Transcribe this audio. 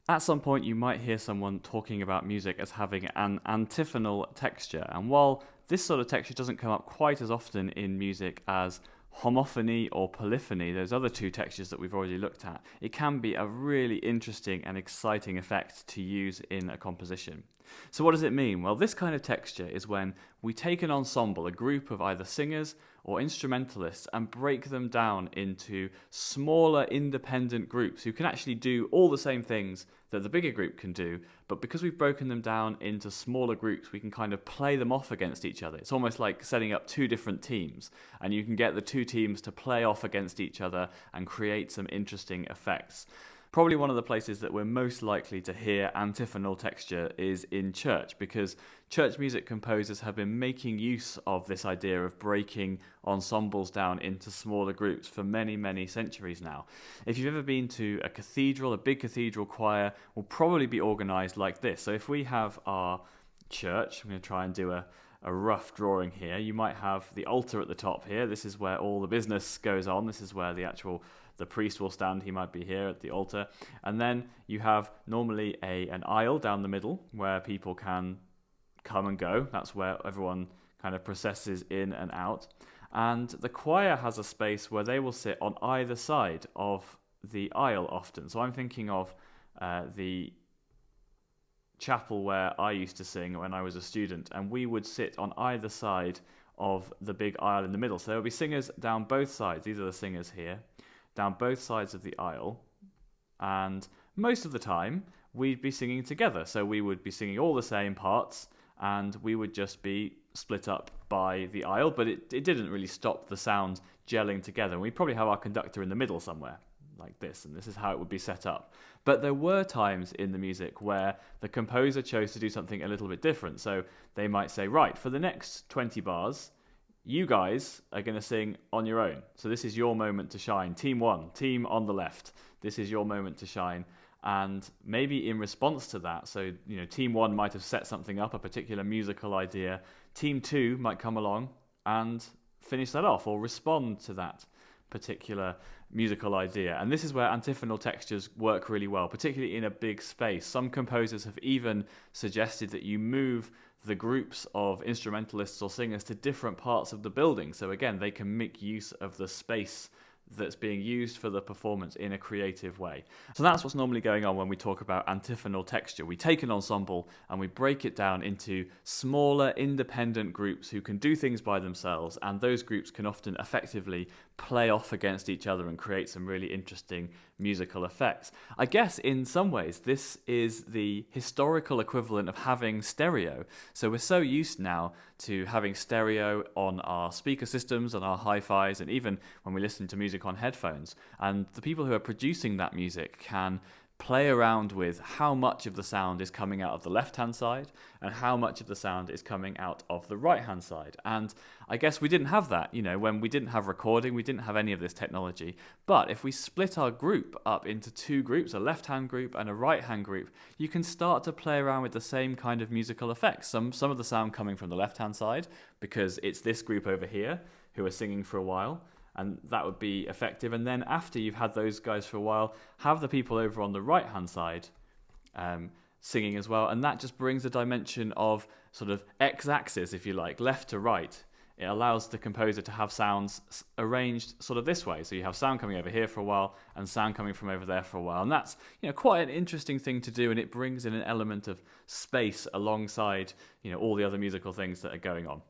At some point, you might hear someone talking about music as having an antiphonal texture, and while this sort of texture doesn't come up quite as often in music as homophony or polyphony, those other two textures that we've already looked at, it can be a really interesting and exciting effect to use in a composition. So what does it mean? Well, this kind of texture is when we take an ensemble, a group of either singers or instrumentalists, and break them down into smaller independent groups who can actually do all the same things that the bigger group can do, but because we've broken them down into smaller groups, we can kind of play them off against each other. It's almost like setting up two different teams, and you can get the two teams to play off against each other and create some interesting effects. Probably one of the places that we're most likely to hear antiphonal texture is in church, because church music composers have been making use of this idea of breaking ensembles down into smaller groups for many, many centuries now. If you've ever been to a cathedral, a big cathedral choir will probably be organized like this. So if we have our church, I'm going to try and do a rough drawing here. You might have the altar at the top here. This is where all the business goes on. This is where the priest will stand. He might be here at the altar. And then you have normally an aisle down the middle where people can come and go. That's where everyone kind of processes in and out. And the choir has a space where they will sit on either side of the aisle often. So I'm thinking of the chapel where I used to sing when I was a student, and we would sit on either side of the big aisle in the middle. So there will be singers down both sides. These are the singers here, down both sides of the aisle, and most of the time we'd be singing together. So we would be singing all the same parts, and we would just be split up by the aisle, but it didn't really stop the sound gelling together. And we'd probably have our conductor in the middle somewhere, like this, and this is how it would be set up. But there were times in the music where the composer chose to do something a little bit different. So they might say, right, for the next 20 bars, you guys are going to sing on your own. So this is your moment to shine. Team one, team on the left, this is your moment to shine. And maybe in response to that, so team one might have set something up, a particular musical idea. Team two might come along and finish that off or respond to that particular musical idea. And this is where antiphonal textures work really well, particularly in a big space. Some composers have even suggested that you move the groups of instrumentalists or singers to different parts of the building. So again, they can make use of the space that's being used for the performance in a creative way. So that's what's normally going on when we talk about antiphonal texture. We take an ensemble and we break it down into smaller independent groups who can do things by themselves, and those groups can often effectively play off against each other and create some really interesting musical effects. I guess in some ways this is the historical equivalent of having stereo. So we're so used now to having stereo on our speaker systems, on our hi-fis, and even when we listen to music on headphones. And the people who are producing that music can play around with how much of the sound is coming out of the left-hand side and how much of the sound is coming out of the right-hand side. And I guess we didn't have that, when we didn't have recording, we didn't have any of this technology. But if we split our group up into two groups, a left-hand group and a right-hand group, you can start to play around with the same kind of musical effects. Some of the sound coming from the left-hand side, because it's this group over here who are singing for a while, and that would be effective. And then after you've had those guys for a while, have the people over on the right-hand side singing as well. And that just brings a dimension of sort of x-axis, if you like, left to right. It allows the composer to have sounds arranged sort of this way. So you have sound coming over here for a while and sound coming from over there for a while. And that's quite an interesting thing to do, and it brings in an element of space alongside all the other musical things that are going on.